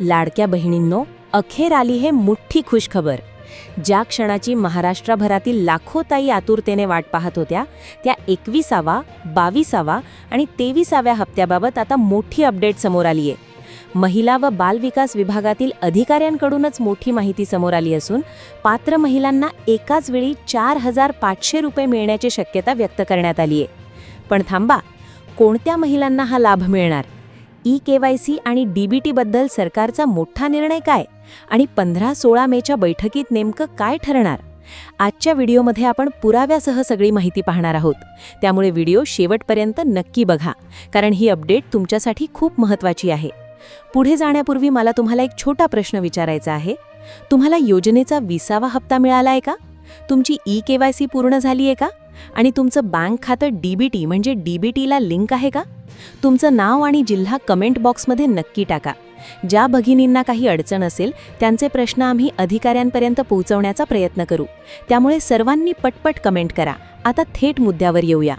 लाडक्या बहिणींनो, अखेर आली हे मोठी खुशखबर. ज्या क्षणाची महाराष्ट्रभरातील लाखो ताई आतुरतेने वाट पाहत होत्या, त्या 21वा, 22वा आणि 23व्या हप्त्याबाबत आता मोठी अपडेट समोर आली आहे. महिला व बालविकास विभागातील अधिकाऱ्यांकडूनच मोठी माहिती समोर आली असून पात्र महिलांना एकाच वेळी 4,500 रुपये मिळण्याची शक्यता व्यक्त करण्यात आली आहे. पण थांबा, कोणत्या महिलांना हा लाभ मिळणार? ई-केवायसी आणि डीबीटी बद्दल सरकारचा मोठा निर्णय काय आणि 15-16 मेच्या बैठकीत नेमकं काय ठरणार? आजच्या व्हिडिओमध्ये आपण पुराव्यासह सगळी माहिती पाहणार आहोत. त्यामुळे व्हिडिओ शेवटपर्यंत नक्की बघा, कारण ही अपडेट तुमच्यासाठी खूप महत्त्वाची आहे. पुढे जाण्यापूर्वी मला तुम्हाला एक छोटा प्रश्न विचारायचा आहे. तुम्हाला योजनेचा 20वा हप्ता मिळाला आहे का? तुमची ई-केवायसी पूर्ण झाली आहे का? आणि तुमचं बँक खातं डीबीटी म्हणजे डीबीटीला लिंक आहे का? तुमचं नाव आणि जिल्हा कमेंट बॉक्समध्ये नक्की टाका. ज्या भगिनींना काही अडचण असेल त्यांचे प्रश्न आम्ही अधिकाऱ्यांपर्यंत पोहोचवण्याचा प्रयत्न करू. त्यामुळे सर्वांनी पटपट कमेंट करा. आता थेट मुद्द्यावर येऊया.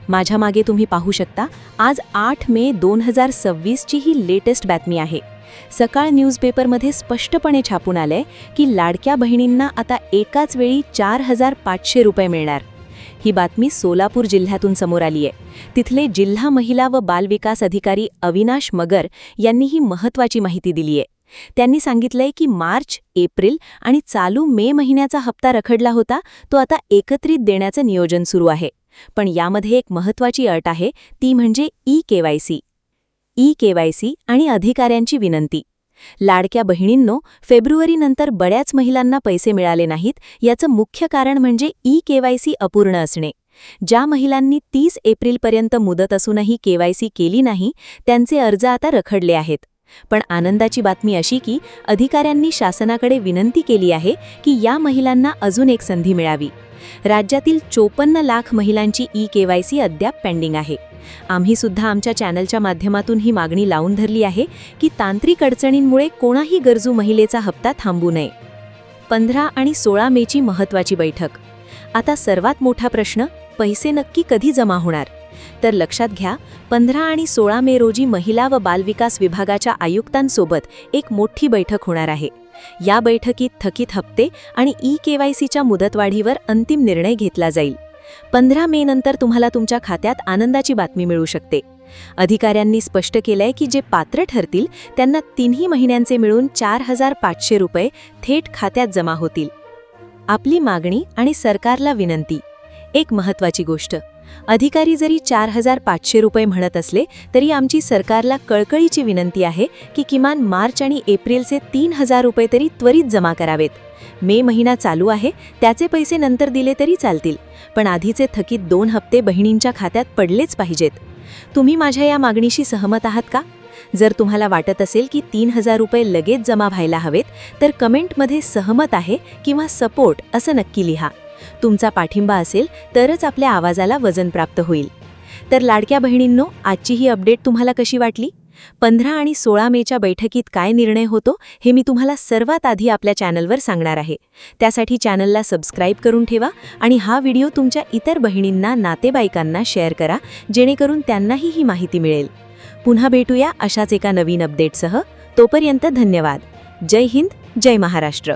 माझ्या मागे तुम्ही पाहू शकता, आज 8 मे 2026ची ही लेटेस्ट बातमी आहे. सकाळ न्यूजपेपरमध्ये स्पष्टपणे छापून आलंय की लाडक्या बहिणींना आता एकाच वेळी 4,500 रुपये मिळणार. ही बातमी सोलापूर जिल्ह्यातून समोर आली आहे. तिथले जिल्हा महिला व बालविकास अधिकारी अविनाश मगर यांनी ही महत्त्वाची माहिती दिली आहे. त्यांनी सांगितलंय की मार्च, एप्रिल आणि चालू मे महिन्याचा हप्ता रखडला होता, तो आता एकत्रित देण्याचं नियोजन सुरू आहे. पण यामध्ये एक महत्त्वाची अट आहे, ती म्हणजे ई-केवायसी. ई-केवायसी आणि अधिकाऱ्यांची विनंती. लाडक्या बहिणींनो, फेब्रुवारीनंतर बऱ्याच महिलांना पैसे मिळाले नाहीत. याचं मुख्य कारण म्हणजे ई-केवायसी अपूर्ण असणे. ज्या महिलांनी 30 एप्रिलपर्यंत मुदत असूनही केवायसी केली नाही, त्यांचे अर्ज आता रखडले आहेत. पण आनंदाची बातमी अशी की अधिकाऱ्यांनी शासनाकडे विनंती केली आहे की या महिलांना अजून एक संधी मिळावी. राज्यातील 54 लाख महिलांची ई-केवायसी अद्याप पेंडिंग आहे. आम्ही सुद्धा आमच्या चॅनलच्या माध्यमातून ही मागणी लावून धरली आहे की तांत्रिक अडचणींमुळे कोणाही गरजू महिलेचा हप्ता थांबू नये. 15 आणि 16 मेची महत्त्वाची बैठक. आता सर्वात मोठा प्रश्न, पैसे नक्की कधी जमा होणार? तर लक्षात घ्या, 15 आणि 16 मे रोजी महिला व बालविकास विभागाच्या आयुक्तांसोबत एक मोठी बैठक होणार आहे. या बैठकीत थकीत हप्ते आणि ई-केवायसीच्या मुदतवाढीवर अंतिम निर्णय घेतला जाईल. 15 मे नंतर तुम्हाला तुमच्या खात्यात आनंदाची बातमी मिळू शकते. अधिकाऱ्यांनी स्पष्ट केलंय की जे पात्र ठरतील त्यांना 3 महिन्यांचे मिळून 4,500 रुपये थेट खात्यात जमा होतील. आपली मागणी आणि सरकारला विनंती. एक महत्त्वाची गोष्ट, अधिकारी जरी 4,500 रुपये म्हणत असले तरी आमची सरकारला कळकळीची विनंती आहे की किमान मार्च आणि एप्रिलचे 3,000 रुपये तरी त्वरित जमा करावेत. मे महिना चालू आहे, त्याचे पैसे नंतर दिले तरी चालतील, पण आधीचे थकीत 2 हप्ते बहिणींच्या खात्यात पडलेच पाहिजेत. तुम्ही माझ्या या मागणीशी सहमत आहात का? जर तुम्हाला वाटत असेल की 3,000 रुपये लगेच जमा व्हायला हवेत, तर कमेंटमध्ये सहमत आहे किंवा सपोर्ट असं नक्की लिहा. तुमचा पाठिंबा असेल तरच आपल्या आवाजाला वजन प्राप्त होईल. तर लाडक्या बहिणींनो, आजची ही अपडेट तुम्हाला कशी वाटली? 15 आणि 16 मेच्या बैठकीत काय निर्णय होतो हे मी तुम्हाला सर्वात आधी आपल्या चॅनलवर सांगणार आहे. त्यासाठी चॅनलला सबस्क्राईब करून ठेवा आणि हा व्हिडिओ तुमच्या इतर बहिणींना, नातेवाईकांना शेअर करा, जेणेकरून त्यांनाही ही माहिती मिळेल. पुन्हा भेटूया अशाच एका नवीन अपडेटसह. तोपर्यंत धन्यवाद. जय हिंद, जय महाराष्ट्र.